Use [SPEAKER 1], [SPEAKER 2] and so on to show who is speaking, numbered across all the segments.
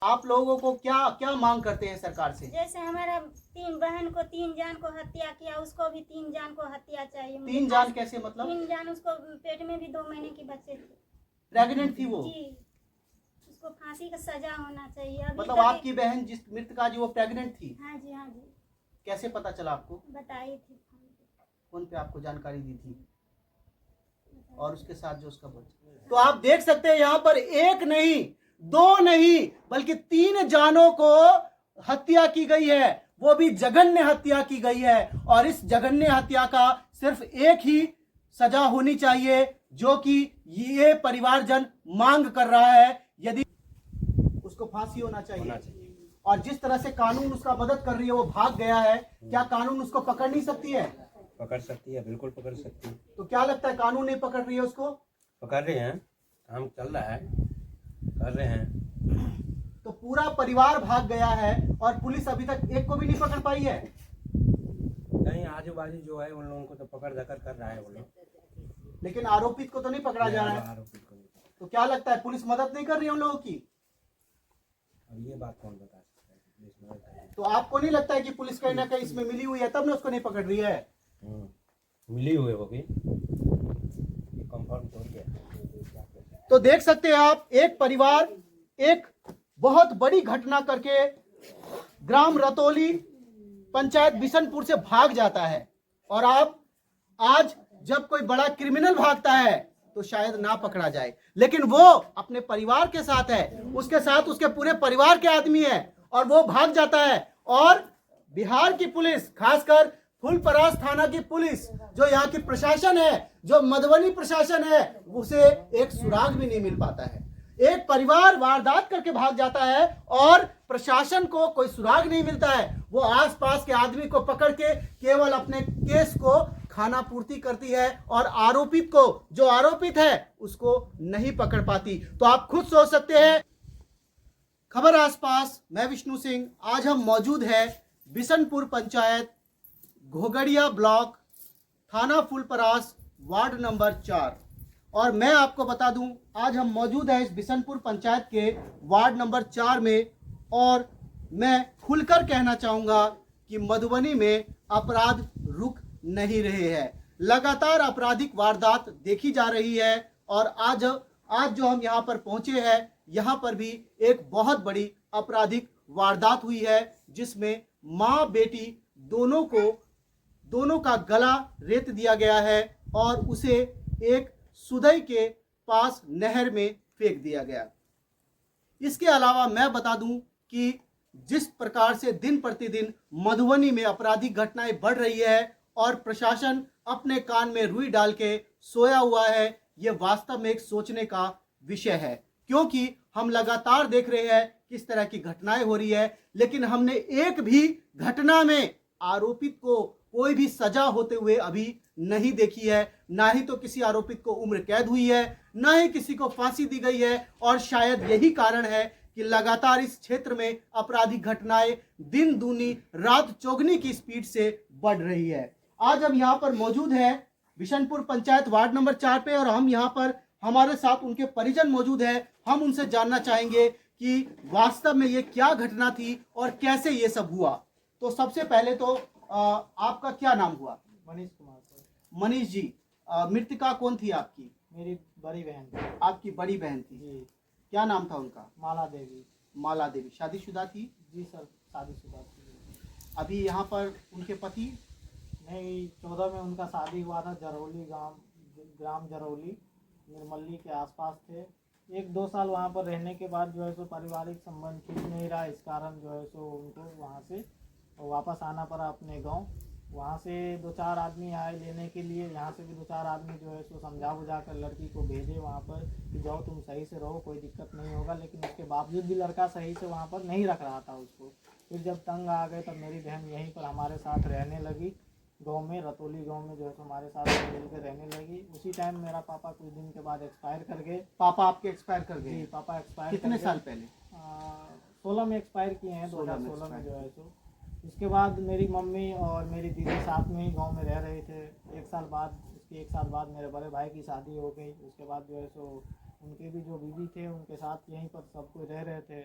[SPEAKER 1] आप लोगों को क्या क्या मांग करते हैं सरकार से?
[SPEAKER 2] जैसे हमारा 3 बहन को 3 जान को हत्या किया, उसको भी 3 जान को हत्या चाहिए।
[SPEAKER 1] 3 जान कैसे मतलब?
[SPEAKER 2] 3 जान, उसको पेट में भी 2 महीने की बच्चे थे,
[SPEAKER 1] प्रेग्नेंट थी वो?
[SPEAKER 2] जी। उसको फांसी का सजा होना चाहिए। अभी
[SPEAKER 1] मतलब आपकी बहन जिस मृतका जी वो प्रेग्नेंट थी?
[SPEAKER 2] हाँ जी, हाँ जी।
[SPEAKER 1] कैसे पता चला आपको?
[SPEAKER 2] बताई थी
[SPEAKER 1] फोन पे आपको जानकारी दी थी? और उसके साथ जो उसका बच्चा, तो आप देख सकते हैं यहाँ पर एक नहीं, दो नहीं, बल्कि 3 जानों को हत्या की गई है, वो भी जघन्य हत्या की गई है। और इस जघन्य हत्या का सिर्फ एक ही सजा होनी चाहिए, जो कि ये परिवारजन मांग कर रहा है। यदि उसको फांसी होना चाहिए। और जिस तरह से कानून उसका मदद कर रही है, वो भाग गया है, क्या कानून उसको पकड़ नहीं सकती है?
[SPEAKER 3] पकड़ सकती है, बिल्कुल पकड़ सकती है।
[SPEAKER 1] तो क्या लगता है कानून नहीं पकड़ रही है उसको?
[SPEAKER 3] पकड़ रहे हैं, काम चल रहा है, कर रहे हैं।
[SPEAKER 1] तो पूरा परिवार भाग गया है और पुलिस अभी तक एक को भी नहीं पकड़ पाई है।
[SPEAKER 3] कहीं आजू बाजू जो है उन लोगों को तो पकड़ दकर कर रहा है वो लोग,
[SPEAKER 1] लेकिन आरोपित को तो नहीं पकड़ा जा रहा है।
[SPEAKER 3] आरोपित को नहीं।
[SPEAKER 1] तो क्या लगता है पुलिस मदद नहीं कर रही है उन लोगों की?
[SPEAKER 3] अब ये बात कौन बता सकता है कि पुलिस मदद कर रही है?
[SPEAKER 1] तो आपको नहीं लगता है कि पुलिस कहीं ना कहीं इसमें मिली हुई है, तब ना उसको नहीं पकड़ रही है?
[SPEAKER 3] मिली हुई होगी, ये कंफर्म तो है।
[SPEAKER 1] तो देख सकते हैं आप, एक परिवार एक बहुत बड़ी घटना करके ग्राम रतौली पंचायत बिशनपुर से भाग जाता है। और आप आज जब कोई बड़ा क्रिमिनल भागता है तो शायद ना पकड़ा जाए, लेकिन वो अपने परिवार के साथ है, उसके साथ उसके पूरे परिवार के आदमी है और वो भाग जाता है। और बिहार की पुलिस, खासकर फुलपरास थाना की पुलिस, जो यहाँ की प्रशासन है, जो मधुबनी प्रशासन है, उसे एक सुराग भी नहीं मिल पाता है। एक परिवार वारदात करके भाग जाता है और प्रशासन को कोई सुराग नहीं मिलता है। वो आसपास के आदमी को पकड़ के केवल अपने केस को खाना पूर्ति करती है और आरोपित को, जो आरोपित है, उसको नहीं पकड़ पाती। तो आप खुद सोच सकते हैं। खबर आसपास, मैं विष्णु सिंह। आज हम मौजूद है बिशनपुर पंचायत, घोगड़िया ब्लॉक, थाना फुलपरास, वार्ड नंबर 4। और मैं आपको बता दूं, आज हम मौजूद हैं इस बिशनपुर पंचायत के वार्ड नंबर 4 में। और मैं खुलकर कहना चाहूँगा कि मधुबनी में अपराध रुक नहीं रहे हैं। लगातार आपराधिक वारदात देखी जा रही है। और आज जो हम यहाँ पर पहुँचे हैं, यहाँ पर भी एक बहुत बड़ी आपराधिक वारदात हुई है, जिसमें माँ बेटी दोनों का गला रेत दिया गया है और उसे एक सुदई के पास नहर में फेंक दिया गया। इसके अलावा मैं बता दूं कि जिस प्रकार से दिन प्रतिदिन मधुबनी में आपराधिक घटनाएं बढ़ रही है और प्रशासन अपने कान में रुई डाल के सोया हुआ है, ये वास्तव में एक सोचने का विषय है। क्योंकि हम लगातार देख रहे हैं किस तरह की घटनाएं हो रही है, लेकिन हमने एक भी घटना में आरोपित को कोई भी सजा होते हुए अभी नहीं देखी है। ना ही तो किसी आरोपित को उम्र कैद हुई है, ना ही किसी को फांसी दी गई है। और शायद यही कारण है कि लगातार इस क्षेत्र में आपराधिक घटनाएं दिन दूनी रात चौगुनी की स्पीड से बढ़ रही है। आज हम यहाँ पर मौजूद है बिशनपुर पंचायत वार्ड नंबर 4 पे, और हम यहाँ पर, हमारे साथ उनके परिजन मौजूद है। हम उनसे जानना चाहेंगे कि वास्तव में ये क्या घटना थी और कैसे ये सब हुआ। तो सबसे पहले तो आपका क्या नाम हुआ?
[SPEAKER 4] मनीष कुमार सर।
[SPEAKER 1] मनीष जी, मृतका कौन थी आपकी?
[SPEAKER 4] मेरी बड़ी बहन थी।
[SPEAKER 1] आपकी बड़ी बहन थी
[SPEAKER 4] जी।
[SPEAKER 1] क्या नाम था उनका?
[SPEAKER 4] माला देवी।
[SPEAKER 1] माला देवी। शादीशुदा थी?
[SPEAKER 4] जी सर, शादीशुदा थी।
[SPEAKER 1] अभी यहाँ पर उनके पति?
[SPEAKER 4] नहीं, 14 में उनका शादी हुआ था। जरौली ग्राम जरौली निर्मली के आसपास थे। 1-2 साल वहाँ पर रहने के बाद जो है सो पारिवारिक संबंध ठीक नहीं रहा, इस कारण जो है सो उनको वहाँ से वापस आना पड़ा अपने गांव। वहाँ से 2-4 आदमी आए लेने के लिए। यहाँ से भी 2-4 आदमी जो है सो समझा बुझा कर लड़की को भेजे वहाँ पर कि जाओ तुम सही से रहो, कोई दिक्कत नहीं होगा। लेकिन उसके बावजूद भी लड़का सही से वहाँ पर नहीं रख रहा था उसको। फिर जब तंग आ गए तब मेरी बहन यहीं पर हमारे साथ रहने लगी, गांव में, रतौली गांव में जो है हमारे साथ मिलकर रहने लगी। उसी टाइम मेरा पापा कुछ दिन के बाद एक्सपायर कर गए।
[SPEAKER 1] पापा आपके एक्सपायर कर गए?
[SPEAKER 4] जी, पापा एक्सपायर।
[SPEAKER 1] कितने साल पहले?
[SPEAKER 4] 16 में एक्सपायर किए हैं, 2016 में जो है सो। इसके बाद मेरी मम्मी और मेरी दीदी साथ में ही गांव में रह रहे थे। 1 साल बाद मेरे बड़े भाई की शादी हो गई। उसके बाद जो है सो उनके भी जो बीवी थे उनके साथ यहीं पर सब कोई रह रहे थे।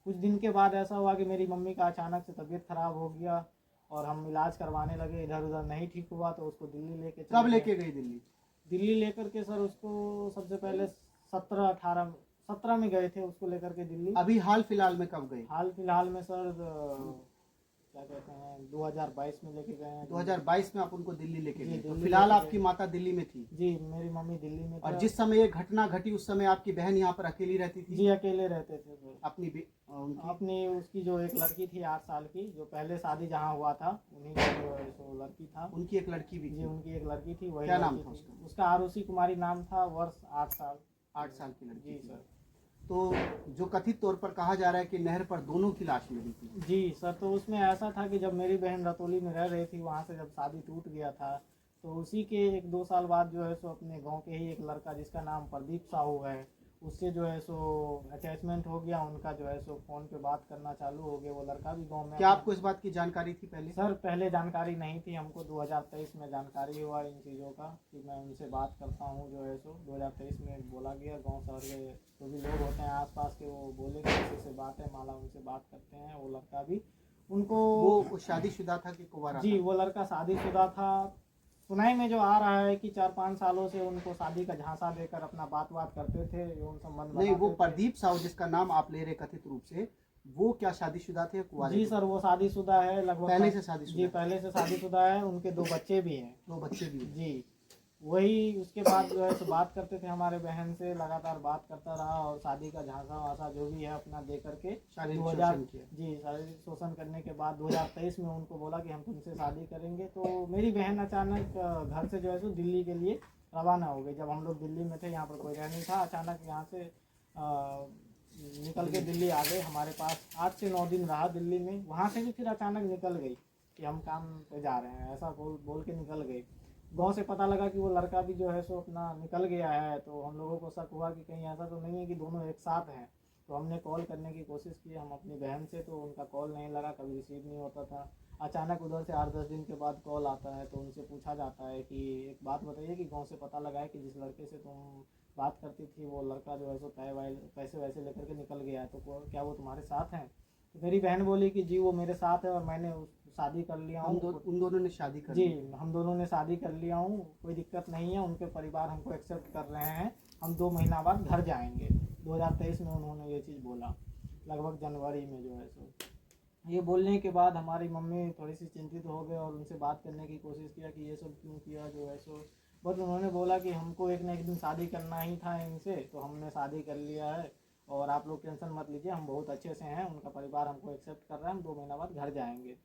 [SPEAKER 4] कुछ दिन के बाद ऐसा हुआ कि मेरी मम्मी का अचानक से तबीयत खराब हो गया और हम इलाज करवाने लगे, इधर उधर नहीं ठीक हुआ तो उसको दिल्ली लेके चले
[SPEAKER 1] कब
[SPEAKER 4] गए।
[SPEAKER 1] लेके गई दिल्ली?
[SPEAKER 4] दिल्ली लेकर के सर उसको सबसे पहले 17 में गए थे उसको लेकर के दिल्ली।
[SPEAKER 1] अभी हाल फिलहाल में कब गए?
[SPEAKER 4] हाल फिलहाल में सर क्या कहते हैं 2022 में लेके गए हैं।
[SPEAKER 1] 2022 में आप उनको दिल्ली लेके
[SPEAKER 4] जी,
[SPEAKER 1] गए। तो
[SPEAKER 4] दिल्ली
[SPEAKER 1] फिलहाल
[SPEAKER 4] लेके
[SPEAKER 1] आपकी माता दिल्ली में थी
[SPEAKER 4] जी, मेरी मम्मी दिल्ली में
[SPEAKER 1] और
[SPEAKER 4] थी।
[SPEAKER 1] जिस समय ये घटना घटी उस समय आपकी बहन यहाँ पर अकेली रहती थी?
[SPEAKER 4] जी अकेले रहते थे सर।
[SPEAKER 1] उनकी
[SPEAKER 4] अपनी उसकी जो एक लड़की थी 8 साल की, जो पहले शादी जहाँ हुआ था उन्हीं की जो लड़की था।
[SPEAKER 1] उनकी एक लड़की भी
[SPEAKER 4] जी
[SPEAKER 1] थी।
[SPEAKER 4] उनकी एक लड़की थी, वही
[SPEAKER 1] क्या नाम
[SPEAKER 4] लड़की
[SPEAKER 1] था
[SPEAKER 4] थी।
[SPEAKER 1] उसका?
[SPEAKER 4] उसका आरुषि कुमारी नाम था, वर्ष 8 साल।
[SPEAKER 1] 8 साल की लड़की
[SPEAKER 4] जी
[SPEAKER 1] थी।
[SPEAKER 4] सर।
[SPEAKER 1] तो जो कथित तौर पर कहा जा रहा है कि नहर पर दोनों की लाश मिली थी।
[SPEAKER 4] जी सर, तो उसमें ऐसा था कि जब मेरी बहन रतौली में रह रही थी, वहाँ से जब शादी टूट गया था तो उसी के 1-2 साल बाद जो है सो अपने गांव के ही एक लड़का जिसका नाम प्रदीप साहू है, उससे जो है सो अटैचमेंट हो गया उनका, जो है सो फ़ोन पे बात करना चालू हो गया। वो लड़का भी गांव में
[SPEAKER 1] क्या आपको इस बात की जानकारी थी पहले?
[SPEAKER 4] सर पहले जानकारी नहीं थी हमको। 2023 में जानकारी हुआ इन चीज़ों का कि मैं उनसे बात करता हूँ, जो है सो 2023 में बोला गया। गांव शहर के जो भी लोग होते हैं आसपास के, वो बोले कि किसी से बात है, माला उनसे बात करते हैं। वो लड़का भी उनको
[SPEAKER 1] वो शादीशुदा था कि कुंवारा
[SPEAKER 4] जी
[SPEAKER 1] था?
[SPEAKER 4] वो लड़का शादीशुदा था। सुनाई में जो आ रहा है कि 4-5 सालों से उनको शादी का झांसा देकर अपना बात करते थे, यौन संबंध
[SPEAKER 1] नहीं, वो
[SPEAKER 4] बनाते थे।
[SPEAKER 1] प्रदीप साहू जिसका नाम आप ले रहे कथित रूप से, वो क्या शादीशुदा थे या कुंवारे
[SPEAKER 4] जी
[SPEAKER 1] थे?
[SPEAKER 4] सर, वो शादीशुदा है लगभग।
[SPEAKER 1] पहले से शादीशुदा
[SPEAKER 4] जी
[SPEAKER 1] है?
[SPEAKER 4] पहले से शादीशुदा है, उनके 2 बच्चे भी हैं।
[SPEAKER 1] 2 बच्चे भी हैं।
[SPEAKER 4] जी वही उसके बाद जो है सो बात करते थे हमारे बहन से, लगातार बात करता रहा और शादी का झांसा वासा जो भी है अपना दे करके
[SPEAKER 1] शारीरिक
[SPEAKER 4] 2000
[SPEAKER 1] शोषण किया।
[SPEAKER 4] जी शारीरिक शोषण करने के बाद 2023 में उनको बोला कि हम तुमसे शादी करेंगे। तो मेरी बहन अचानक घर से जो है सो दिल्ली के लिए रवाना हो गई। जब हम लोग दिल्ली में थे, यहाँ पर कोई रह नहीं था, अचानक यहाँ से निकल के दिल्ली आ गए। हमारे पास 8 से 9 दिन रहा दिल्ली में। वहाँ से भी फिर अचानक निकल गई कि हम काम पे जा रहे हैं, ऐसा बोल के निकल गई। गांव से पता लगा कि वो लड़का भी जो है सो अपना निकल गया है, तो हम लोगों को शक हुआ कि कहीं ऐसा तो नहीं है कि दोनों एक साथ हैं। तो हमने कॉल करने की कोशिश की हम अपनी बहन से, तो उनका कॉल नहीं लगा, कभी रिसीव नहीं होता था। अचानक उधर से 8-10 दिन के बाद कॉल आता है, तो उनसे पूछा जाता है कि एक बात बताइए कि गांव से पता लगा है कि जिस लड़के से तुम बात करती थी वो लड़का जो है सो पैसे वैसे लेकर के निकल गया है, तो क्या वो तुम्हारे साथ हैं? तो मेरी बहन बोली कि जी वो मेरे साथ है और मैंने शादी कर लिया हूँ।
[SPEAKER 1] उन दोनों ने शादी कर
[SPEAKER 4] जी
[SPEAKER 1] ली।
[SPEAKER 4] हम दोनों ने शादी कर लिया हूँ, कोई दिक्कत नहीं है। उनके परिवार हमको एक्सेप्ट कर रहे हैं, हम 2 महीना बाद घर जाएंगे। 2023 में उन्होंने ये चीज़ बोला, लगभग जनवरी में जो है सो। ये बोलने के बाद हमारी मम्मी थोड़ी सी चिंतित हो गए और उनसे बात करने की कोशिश किया कि ये सब क्यों किया जो है सो। बट उन्होंने बोला कि हमको एक न एक दिन शादी करना ही था इनसे, तो हमने शादी कर लिया है और आप लोग टेंशन मत लीजिए, हम बहुत अच्छे से हैं। उनका परिवार हमको एक्सेप्ट कर रहा है, हम 2 महीना बाद घर जाएंगे।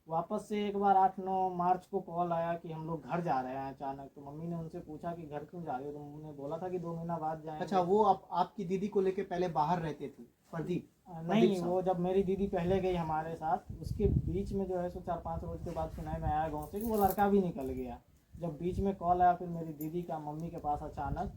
[SPEAKER 4] वापस से एक बार 8-9 मार्च को कॉल आया कि हम लोग घर जा रहे हैं अचानक। तो मम्मी ने उनसे पूछा कि घर क्यों जा रहे हो, तो उन्होंने बोला था कि 2 महीना बाद जाएंगे।
[SPEAKER 1] अच्छा, वो आपकी दीदी को लेके पहले बाहर रहते थे प्रदीप?
[SPEAKER 4] नहीं, वो जब मेरी दीदी पहले गई हमारे साथ, उसके बीच में जो है सो 4-5 रोज के बाद सुनाई में आया गाँव से कि वो लड़का भी निकल गया। जब बीच में कॉल आया फिर मेरी दीदी का मम्मी के पास अचानक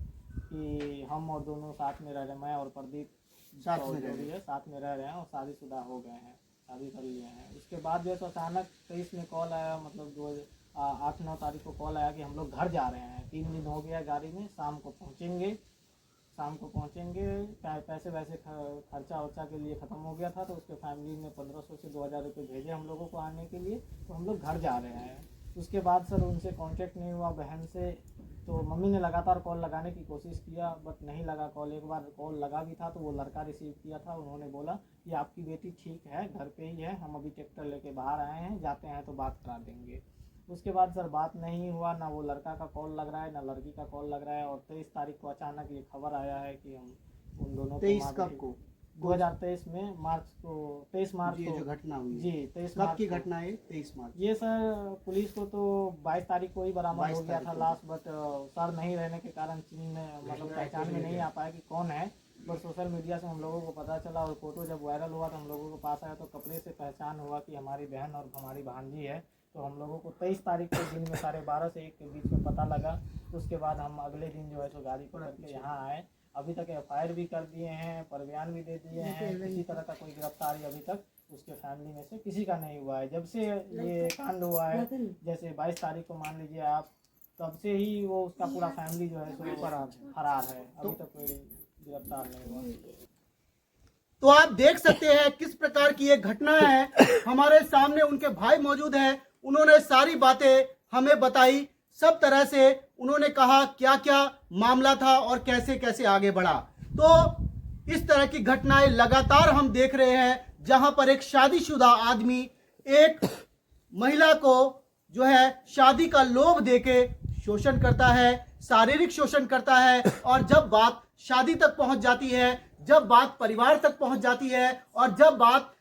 [SPEAKER 4] कि हम और दोनों साथ में रह रहे, मैं और प्रदीप
[SPEAKER 1] साथ में रह रहे
[SPEAKER 4] है, साथ में रह रहे हैं और शादीशुदा हो गए हैं, शादी कर लिए हैं। उसके बाद जो है अचानक 23 में कॉल आया, मतलब 8-9 तारीख को कॉल आया कि हम लोग घर जा रहे हैं। 3 दिन हो गया गाड़ी में, शाम को पहुँचेंगे। पैसे वैसे खर्चा वर्चा के लिए ख़त्म हो गया था, तो उसके फैमिली ने 1500 से 2000 रुपये भेजे हम लोगों को आने के लिए, तो हम लोग घर जा रहे हैं। उसके बाद सर उनसे कांटेक्ट नहीं हुआ बहन से, तो मम्मी ने लगातार कॉल लगाने की कोशिश किया बट नहीं लगा कॉल। एक बार कॉल लगा भी था तो वो लड़का रिसीव किया था, उन्होंने बोला कि आपकी बेटी ठीक है, घर पे ही है, हम अभी ट्रैक्टर लेके बाहर आए हैं, जाते हैं तो बात करा देंगे। उसके बाद सर बात नहीं हुआ, ना वो लड़का का कॉल लग रहा है ना लड़की का कॉल लग रहा है। और 23 तारीख को अचानक ये खबर आया है कि हम उन दोनों
[SPEAKER 1] 23 कब को?
[SPEAKER 4] 2023 में मार्च को, 23 मार्च
[SPEAKER 1] ये
[SPEAKER 4] को
[SPEAKER 1] जो घटना हुई
[SPEAKER 4] जी 23
[SPEAKER 1] कब
[SPEAKER 4] मार्च
[SPEAKER 1] की
[SPEAKER 4] को।
[SPEAKER 1] घटना है? 23 मार्च।
[SPEAKER 4] ये सर पुलिस को तो 22 तारीख को ही बरामद
[SPEAKER 1] 22
[SPEAKER 4] हो गया
[SPEAKER 1] तारीख
[SPEAKER 4] था
[SPEAKER 1] को।
[SPEAKER 4] लाश, बट सर नहीं रहने के कारण चीन में मतलब पहचान में नहीं आ पाया कि कौन है। बट सोशल मीडिया से हम लोगों को पता चला और फोटो जब वायरल हुआ तो हम लोगों को पास आया तो कपड़े से पहचान हुआ कि हमारी बहन और हमारी भांजी है। तो हम लोगों को 23 तारीख को दिन में 12:30 से 1 के बीच में पता लगा। उसके बाद हम अगले दिन जो है सो गाड़ी पकड़ के यहाँ आए। अभी तक FIR भी कर दिए हैं, पर बयान भी दे दिए हैं, किसी तरह का कोई गिरफ्तारी अभी तक उसके फैमिली में से किसी का नहीं हुआ है। जब से ये कांड हुआ है, जैसे 22 तारीख को मान लीजिए आप, तब से ही वो उसका पूरा फैमिली जो है सो फरार है। अभी तक कोई गिरफ्तार नहीं हुआ।
[SPEAKER 1] तो आप देख सकते हैं किस प्रकार की एक घटना है। हमारे सामने उनके भाई मौजूद हैं, उन्होंने सारी बातें हमें बताई, सब तरह से उन्होंने कहा क्या क्या मामला था और कैसे कैसे आगे बढ़ा। तो इस तरह की घटनाएं लगातार हम देख रहे हैं, जहां पर एक शादीशुदा आदमी एक महिला को जो है शादी का लोभ देके शोषण करता है, शारीरिक शोषण करता है, और जब बात शादी तक पहुंच जाती है, जब बात परिवार तक पहुंच जाती है, और जब बात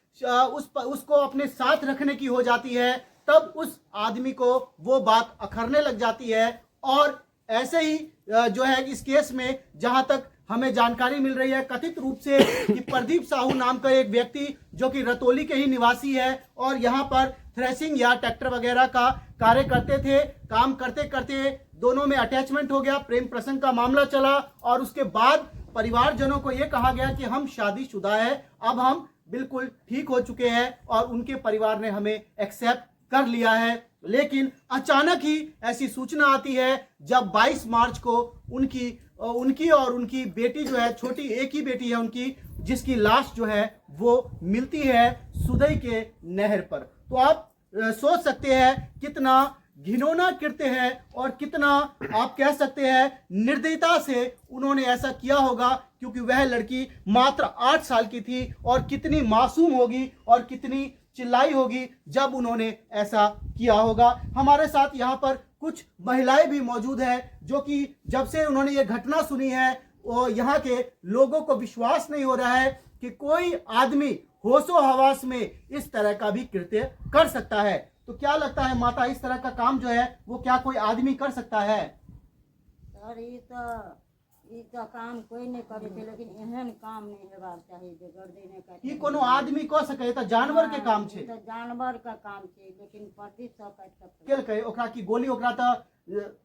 [SPEAKER 1] उसको अपने साथ रखने की हो जाती है, तब उस आदमी को वो बात अखरने लग जाती है। और ऐसे ही जो है इस केस में जहां तक हमें जानकारी मिल रही है कथित रूप से कि प्रदीप साहू नाम का एक व्यक्ति जो कि रतौली के ही निवासी है और यहाँ पर थ्रेसिंग या ट्रैक्टर वगैरह का कार्य करते थे। काम करते करते दोनों में अटैचमेंट हो गया, प्रेम प्रसंग का मामला चला, और उसके बाद परिवारजनों को यह कहा गया कि हम शादीशुदा है, अब हम बिल्कुल ठीक हो चुके हैं, और उनके परिवार ने हमें एक्सेप्ट कर लिया है। लेकिन अचानक ही ऐसी सूचना आती है जब 22 मार्च को उनकी और उनकी बेटी जो है, छोटी एक ही बेटी है उनकी, जिसकी लाश जो है वो मिलती है सुदई के नहर पर। तो आप सोच सकते हैं कितना घिनौना कृत्य है और कितना आप कह सकते हैं निर्दयता से उन्होंने ऐसा किया होगा, क्योंकि वह लड़की मात्र 8 साल की थी, और कितनी मासूम होगी और कितनी चिल्लाई होगी जब उन्होंने ऐसा किया होगा। हमारे साथ यहाँ पर कुछ महिलाएं भी मौजूद हैं जो कि जब से उन्होंने ये घटना सुनी है, वो यहाँ के लोगों को विश्वास नहीं हो रहा है कि कोई आदमी होशो हवास में इस तरह का भी कृत्य कर सकता है। तो क्या लगता है माता, इस तरह का काम जो है वो क्या कोई आदमी कर सकता है?
[SPEAKER 5] सर ई तो काम कोई नहीं करे थे, लेकिन एहन काम नहीं हेबाक चाहिए जे गर्दे नहीं करे।
[SPEAKER 1] ई कोनो आदमी कह सके, तो जानवर के काम छे,
[SPEAKER 5] तो जानवर का काम छे, लेकिन प्रदीप सब काट
[SPEAKER 1] केल कहे ओकरा की गोली, ओकरा तो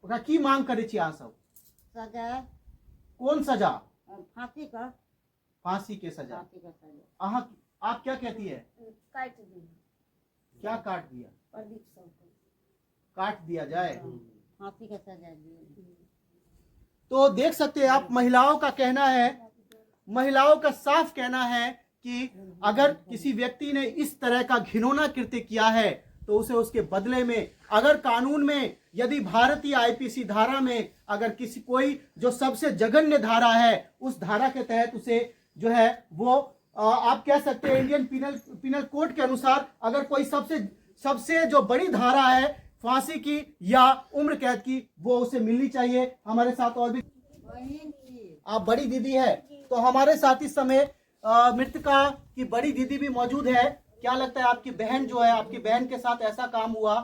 [SPEAKER 1] ओकरा की मांग करे छी अहाँ सब?
[SPEAKER 5] सजा,
[SPEAKER 1] कोन सजा?
[SPEAKER 5] फांसी का,
[SPEAKER 1] फांसी के सजा।
[SPEAKER 5] फांसी का सजा।
[SPEAKER 1] आप क्या कहती है?
[SPEAKER 5] काट दिया।
[SPEAKER 1] क्या काट दिया?
[SPEAKER 5] प्रदीप सब
[SPEAKER 1] काट दिया जाए,
[SPEAKER 5] फांसी का सजा दिया।
[SPEAKER 1] तो देख सकते हैं आप, महिलाओं का कहना है, महिलाओं का साफ कहना है कि अगर किसी व्यक्ति ने इस तरह का घिनौना कृत्य किया है तो उसे उसके बदले में, अगर कानून में यदि भारतीय आईपीसी धारा में अगर किसी कोई जो सबसे जघन्य धारा है उस धारा के तहत उसे जो है वो आप कह सकते हैं इंडियन पिनल कोड के अनुसार अगर कोई सबसे जो बड़ी धारा है फांसी की या उम्र कैद की, वो उसे मिलनी चाहिए। हमारे साथ और भी आप बड़ी दीदी है, तो हमारे साथ इस समय मृतका की बड़ी दीदी भी मौजूद है। क्या लगता है आपकी बहन जो है, आपकी बहन के साथ ऐसा काम हुआ,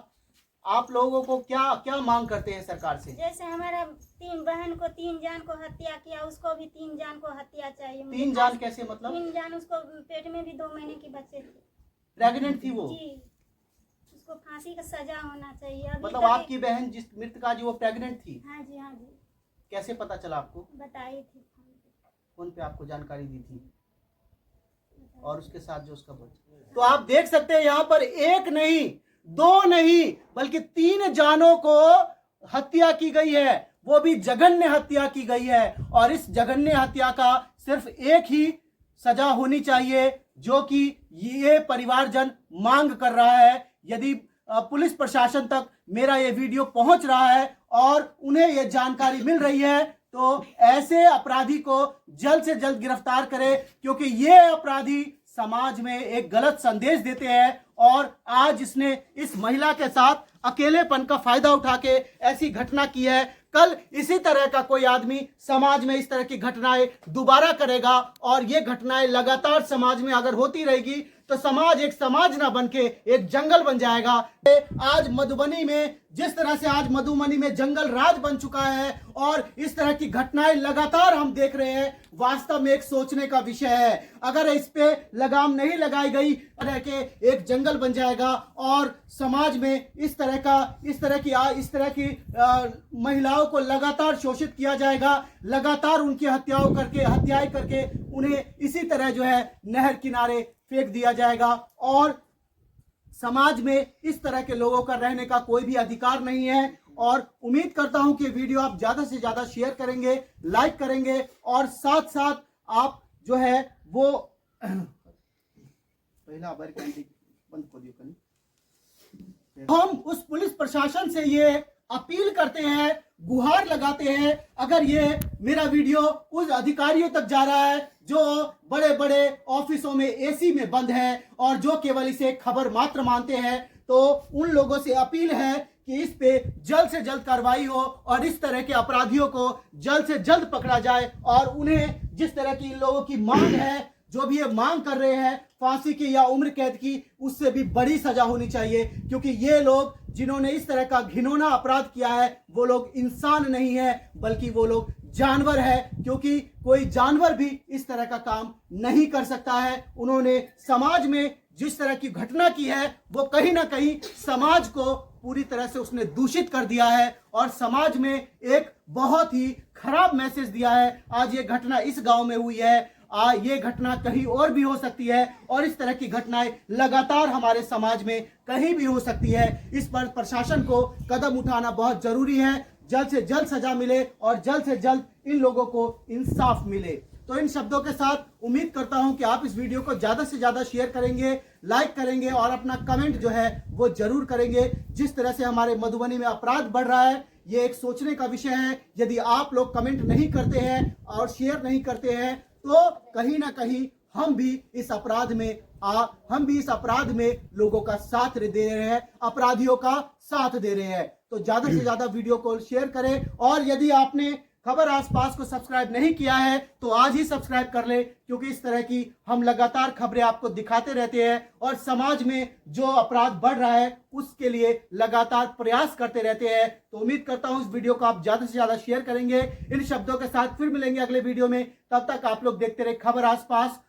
[SPEAKER 1] आप लोगों को क्या क्या मांग करते हैं सरकार से?
[SPEAKER 2] जैसे हमारा 3 बहन को 3 जान को हत्या किया, उसको भी 3 जान को हत्या चाहिए।
[SPEAKER 1] 3 जान कैसे मतलब?
[SPEAKER 2] 3 जान, उसको पेट में भी 2 महीने की बच्चे थे,
[SPEAKER 1] प्रेग्नेंट थी वो
[SPEAKER 2] जी, उसको फांसी का सजा होना चाहिए। अभी
[SPEAKER 1] मतलब आपकी बहन जिस मृतका जी वो प्रेग्नेंट थी?
[SPEAKER 2] हाँ जी, हाँ जी,
[SPEAKER 1] कैसे पता चला आपको?
[SPEAKER 2] बताई थी
[SPEAKER 1] फोन पे आपको जानकारी दी थी, और उसके साथ जो उसका बच्चा। तो आप देख सकते हैं यहाँ पर 1 नहीं 2 नहीं बल्कि 3 जानों को हत्या की गई है, वो भी जघन्य हत्या की गई है। और इस जघन्य हत्या का सिर्फ एक ही सजा होनी चाहिए जो कि ये परिवारजन मांग कर रहा है। यदि पुलिस प्रशासन तक मेरा ये वीडियो पहुंच रहा है और उन्हें ये जानकारी मिल रही है तो ऐसे अपराधी को जल्द से जल्द गिरफ्तार करें, क्योंकि ये अपराधी समाज में एक गलत संदेश देते हैं। और आज इसने इस महिला के साथ अकेलेपन का फायदा उठा के ऐसी घटना की है। कल इसी तरह का कोई आदमी समाज में इस तरह की घटनाएं दोबारा करेगा, और ये घटनाएं लगातार समाज में अगर होती रहेगी तो समाज एक समाज ना बनके एक जंगल बन जाएगा। आज मधुबनी में जिस तरह से आज मधुबनी में जंगल राज बन चुका है और इस तरह की घटनाएं लगातार हम देख रहे हैं, वास्तव में एक सोचने का विषय है। अगर इस पे लगाम नहीं लगाई गई तरह के एक जंगल बन जाएगा और समाज में इस तरह की महिलाओं को लगातार शोषित किया जाएगा, लगातार उनकी हत्याएं करके उन्हें इसी तरह जो है नहर किनारे फेंक दिया जाएगा, और समाज में इस तरह के लोगों का रहने का कोई भी अधिकार नहीं है। और उम्मीद करता हूं कि वीडियो आप ज्यादा से ज्यादा शेयर करेंगे, लाइक करेंगे, और साथ साथ आप जो है वो पहला बार कैंडी बंद कर दियो कनी। हम उस पुलिस प्रशासन से ये अपील करते हैं, गुहार लगाते हैं, अगर ये मेरा वीडियो उस अधिकारियों तक जा रहा है जो बड़े बड़े ऑफिसों में एसी में बंद है और जो केवल इसे खबर मात्र मानते हैं, तो उन लोगों से अपील है कि इस पे जल्द से जल्द कार्रवाई हो और इस तरह के अपराधियों को जल्द से जल्द पकड़ा जाए और उन्हें जिस तरह की इन लोगों की मांग है, जो भी ये मांग कर रहे हैं फांसी की या उम्र कैद की, उससे भी बड़ी सजा होनी चाहिए, क्योंकि ये लोग जिन्होंने इस तरह का घिनौना अपराध किया है वो लोग इंसान नहीं है बल्कि वो लोग जानवर है, क्योंकि कोई जानवर भी इस तरह का काम नहीं कर सकता है। उन्होंने समाज में जिस तरह की घटना की है वो कहीं ना कहीं समाज को पूरी तरह से उसने दूषित कर दिया है और समाज में एक बहुत ही खराब मैसेज दिया है। आज ये घटना इस गांव में हुई है, ये घटना कहीं और भी हो सकती है और इस तरह की घटनाएं लगातार हमारे समाज में कहीं भी हो सकती है। इस पर प्रशासन को कदम उठाना बहुत जरूरी है, जल्द से जल्द सजा मिले और जल्द से जल्द इन लोगों को इंसाफ मिले। तो इन शब्दों के साथ उम्मीद करता हूं कि आप इस वीडियो को ज्यादा से ज्यादा शेयर करेंगे, लाइक करेंगे और अपना कमेंट जो है वो जरूर करेंगे। जिस तरह से हमारे मधुबनी में अपराध बढ़ रहा है ये एक सोचने का विषय है। यदि आप लोग कमेंट नहीं करते हैं और शेयर नहीं करते हैं तो कहीं ना कहीं हम भी इस अपराध में लोगों का साथ दे रहे हैं, अपराधियों का साथ दे रहे हैं। तो ज्यादा से ज्यादा वीडियो को शेयर करें और यदि आपने खबर आसपास को सब्सक्राइब नहीं किया है तो आज ही सब्सक्राइब कर ले, क्योंकि इस तरह की हम लगातार खबरें आपको दिखाते रहते हैं और समाज में जो अपराध बढ़ रहा है उसके लिए लगातार प्रयास करते रहते हैं। तो उम्मीद करता हूं इस वीडियो को आप ज्यादा से ज्यादा शेयर करेंगे। इन शब्दों के साथ फिर मिलेंगे अगले वीडियो में, तब तक आप लोग देखते रहे खबर आसपास।